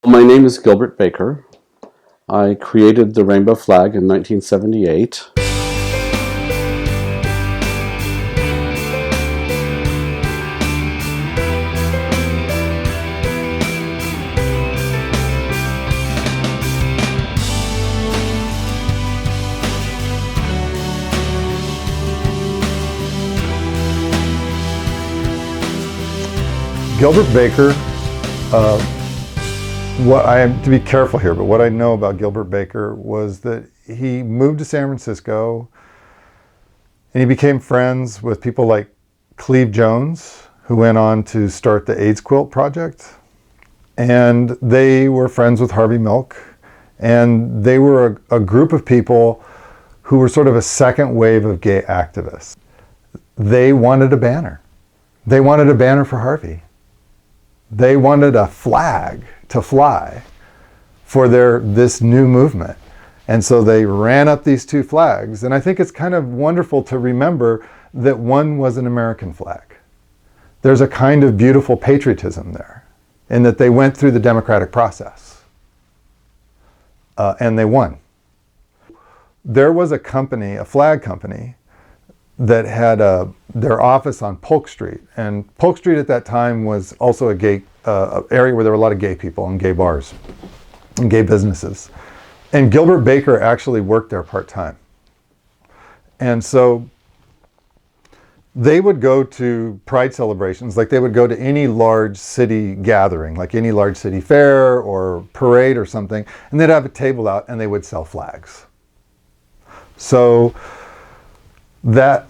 My name is Gilbert Baker. I created the rainbow flag in 1978. Gilbert Baker, what I am to be careful here, but what I know about Gilbert Baker was that he moved to San Francisco and he became friends with people like Cleve Jones, who went on to start the AIDS Quilt Project. And they were friends with Harvey Milk. And they were a group of people who were sort of a second wave of gay activists. They wanted a banner. They wanted a banner for Harvey. They wanted a flag to fly for this new movement. And so they ran up these two flags. And I think it's kind of wonderful to remember that one was an American flag. There's a kind of beautiful patriotism there in that they went through the democratic process. And they won. There was a company, a flag company, that had their office on Polk Street. And Polk Street at that time was also a gay area where there were a lot of gay people and gay bars and gay businesses. And Gilbert Baker actually worked there part-time. And so they would go to pride celebrations, like they would go to any large city gathering, like any large city fair or parade or something, and they'd have a table out and they would sell flags. So that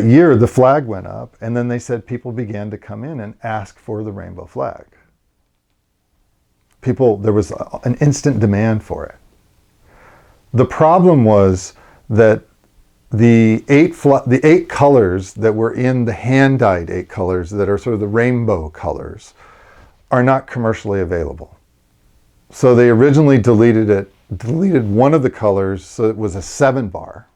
year, the flag went up, and then they said people began to come in and ask for the rainbow flag. There was an instant demand for it. The problem was that the eight colors that were in the hand-dyed 8 colors that are sort of the rainbow colors are not commercially available. So they originally deleted one of the colors, so it was a 7-bar.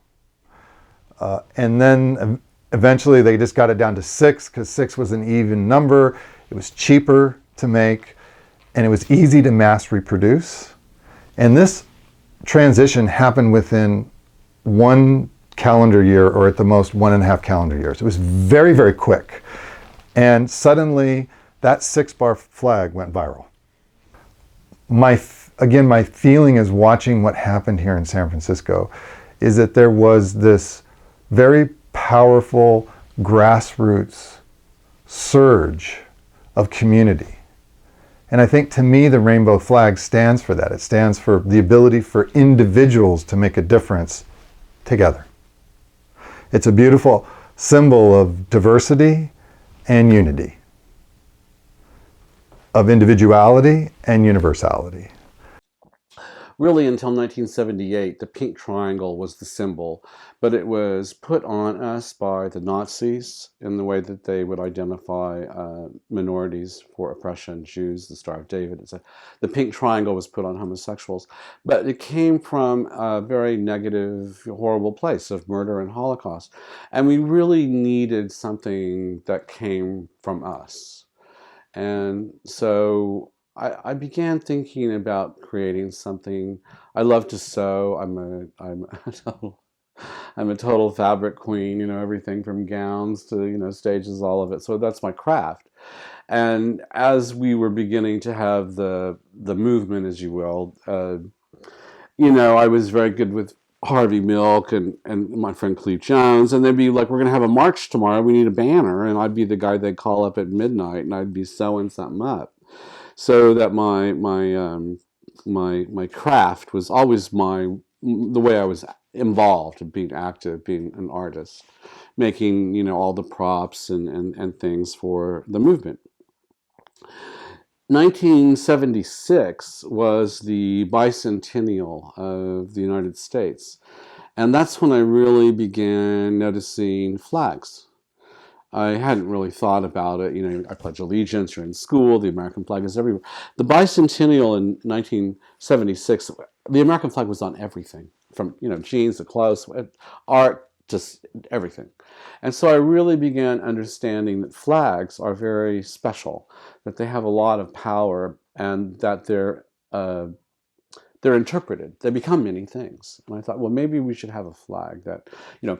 And then eventually they just got it down to 6 because 6 was an even number. It was cheaper to make and it was easy to mass reproduce. And this transition happened within 1 calendar year, or at the most 1.5 calendar years. It was very, very quick. And suddenly that 6-bar flag went viral. My feeling is watching what happened here in San Francisco is that there was this very powerful grassroots surge of community. And I think to me the rainbow flag stands for that. It stands for the ability for individuals to make a difference together. It's a beautiful symbol of diversity and unity, of individuality and universality. Really, until 1978, the pink triangle was the symbol, but it was put on us by the Nazis in the way that they would identify minorities for oppression, Jews, the Star of David. The pink triangle was put on homosexuals, but it came from a very negative, horrible place of murder and Holocaust. And we really needed something that came from us. And so I began thinking about creating something. I love to sew. I'm a total fabric queen, everything from gowns to, stages, all of it. So that's my craft. And as we were beginning to have the movement, as you will, I was very good with Harvey Milk and my friend Cleve Jones, and they'd be like, we're going to have a march tomorrow. We need a banner. And I'd be the guy they'd call up at midnight, and I'd be sewing something up. So that my craft was always the way I was involved in being active, being an artist, making all the props and things for the movement. 1976 was the bicentennial of the United States, and that's when I really began noticing flags. I hadn't really thought about it. I pledge allegiance, you're in school, the American flag is everywhere. The bicentennial in 1976, the American flag was on everything, from jeans to clothes, art, just everything. And so I really began understanding that flags are very special, that they have a lot of power and that they're interpreted. They become many things. And I thought, well, maybe we should have a flag that,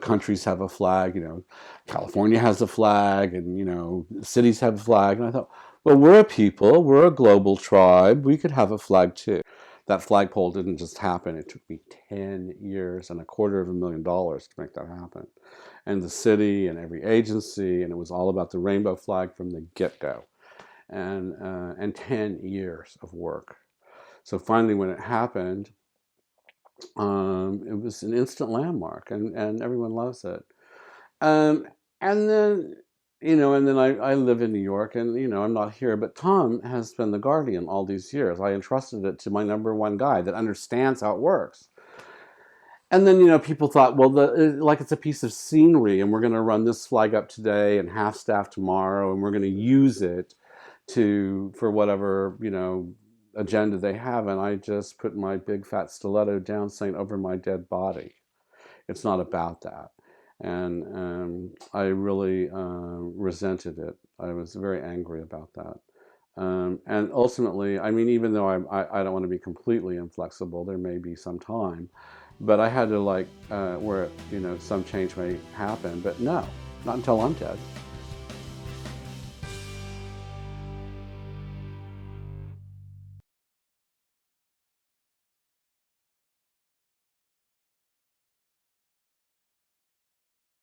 countries have a flag, California has a flag, and, cities have a flag. And I thought, well, we're a people, we're a global tribe, we could have a flag too. That flagpole didn't just happen. It took me 10 years and $250,000 to make that happen. And the city and every agency, and it was all about the rainbow flag from the get-go. And 10 years of work. So finally, when it happened, it was an instant landmark, and everyone loves it. Um, and then, I live in New York, and, I'm not here, but Tom has been the guardian all these years. I entrusted it to my #1 guy that understands how it works. And then, people thought, well, like it's a piece of scenery, and we're going to run this flag up today and half-staff tomorrow, and we're going to use it for whatever, agenda they have. And I just put my big fat stiletto down, saying, over my dead body. It's not about that. And I really resented it. I was very angry about that. And ultimately, I mean, even though I don't want to be completely inflexible, there may be some time, but I had to where some change may happen. But no, not until I'm dead.